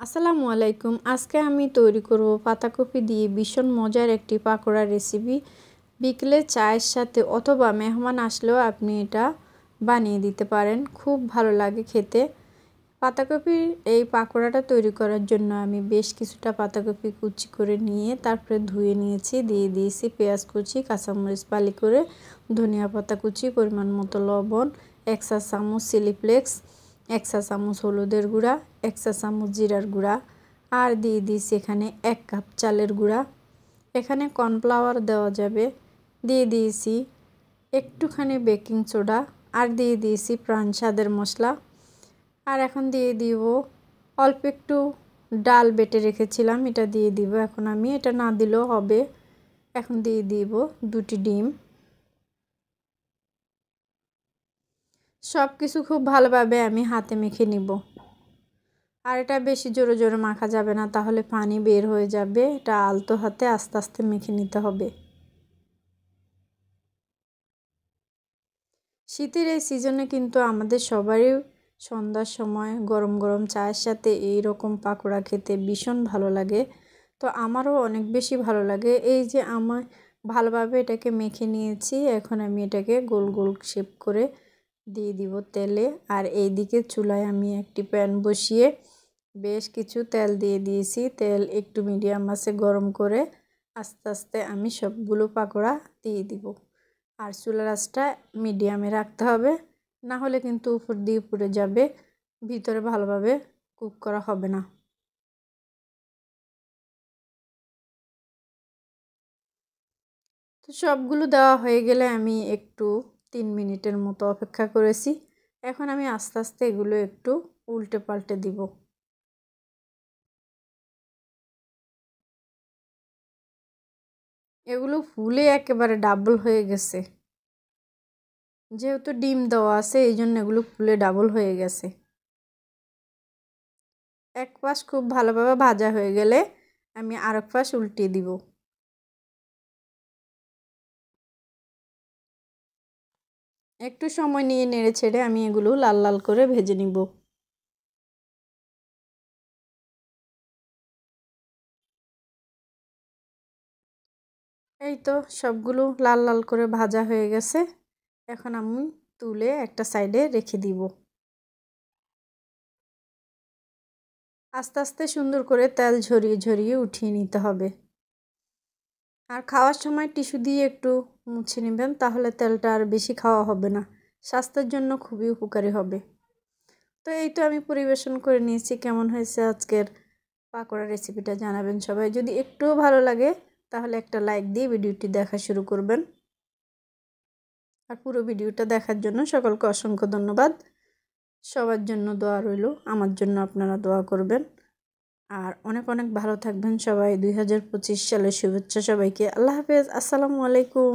আসসালামু আলাইকুম। আজকে আমি তৈরি করব পাতাকপি দিয়ে ভীষণ মজার একটি পাকোড়া রেসিপি। বিকেলে চায়ের সাথে অথবা মেহমান আসলেও আপনি এটা বানিয়ে দিতে পারেন, খুব ভালো লাগে খেতে। পাতাকপির এই পাকোড়াটা তৈরি করার জন্য আমি বেশ কিছুটা পাতাকপি কুচি করে নিয়ে তারপরে ধুয়ে নিয়েছি। দিয়ে দিয়েছি পেঁয়াজ কুচি, কাঁচামরিচ ফালি করে, ধনিয়া পাতা কুচি, পরিমাণ মতো লবণ, 1 চা চামচ চিলি ফ্লেক্স, 1 চা চামচ হলুদের গুঁড়া, 1 চা চামচ জিরার গুঁড়া, আর দিয়ে দিয়েছি এখানে 1 কাপ চালের গুঁড়া। এখানে কর্নফ্লাওয়ার দেওয়া যাবে। দিয়ে দিয়েছি একটুখানি বেকিং সোডা, আর দিয়ে দিয়েছি প্রাণ স্বাদের মশলা। আর এখন দিয়ে দিব অল্প একটু ডাল বেটে রেখেছিলাম, এটা দিয়ে দিব। এখন আমি এটা না দিলেও হবে। এখন দিয়ে দিব 2টি ডিম। সব কিছু খুব ভালোভাবে আমি হাতে মেখে নিব। আর এটা বেশি জোরে জোরে মাখা যাবে না, তাহলে পানি বের হয়ে যাবে। এটা আলতো হাতে আস্তে আস্তে মেখে নিতে হবে। শীতের এই সিজনে কিন্তু আমাদের সবারই সন্ধ্যার সময় গরম গরম চায়ের সাথে এই রকম পাকোড়া খেতে ভীষণ ভালো লাগে। তো আমারও অনেক বেশি ভালো লাগে। এই যে আমার ভালোভাবে এটাকে মেখে নিয়েছি, এখন আমি এটাকে গোল গোল শেপ করে দিয়ে দিব তেলে। আর এই দিকে চুলায় আমি একটি প্যান বসিয়ে বেশ কিছু তেল দিয়ে দিয়েছি। তেল একটু মিডিয়াম আঁচে গরম করে আস্তে আস্তে আমি সবগুলো পাকোড়া দিয়ে দিব। আর চুলার আঁচটা মিডিয়ামে রাখতে হবে, না হলে কিন্তু উপর দিয়ে পুড়ে যাবে, ভিতরে ভালোভাবে কুক করা হবে না। তো সবগুলো দেওয়া হয়ে গেলে আমি একটু 3 মিনিটের মতো অপেক্ষা করেছি। এখন আমি আস্তে আস্তে এগুলো একটু উল্টে পাল্টে দিব। এগুলো ফুলে একেবারে ডাবল হয়ে গেছে। যেহেতু ডিম দেওয়া আছে এই জন্য এগুলো ফুলে ডাবল হয়ে গেছে। এক পাশ খুব ভালোভাবে ভাজা হয়ে গেলে আমি আরেক পাশ উল্টিয়ে দিব। একটু সময় নিয়ে নেড়ে ছেড়ে আমি এগুলো লাল লাল করে ভেজে নিব। এই তো সবগুলো লাল লাল করে ভাজা হয়ে গেছে। এখন আমি তুলে একটা সাইডে রেখে দিব। আস্তে আস্তে সুন্দর করে তেল ঝরিয়ে ঝরিয়ে উঠিয়ে নিতে হবে। আর খাওয়ার সময় টিস্যু দিয়ে একটু মুছে নেবেন, তাহলে তেলটা আর বেশি খাওয়া হবে না, স্বাস্থ্যের জন্য খুবই উপকারী হবে। তো এই তো আমি পরিবেশন করে নিয়েছি। কেমন হয়েছে আজকের পাকোড়া রেসিপিটা জানাবেন সবাই। যদি একটুও ভালো লাগে তাহলে একটা লাইক দিয়ে ভিডিওটি দেখা শুরু করবেন। আর পুরো ভিডিওটা দেখার জন্য সকলকে অসংখ্য ধন্যবাদ। সবার জন্য দোয়া রইল, আমার জন্য আপনারা দোয়া করবেন। আর অনেক অনেক ভালো থাকবেন সবাই। 2025 সালের শুভেচ্ছা সবাইকে। আল্লাহ হাফেজ। আসসালামু আলাইকুম।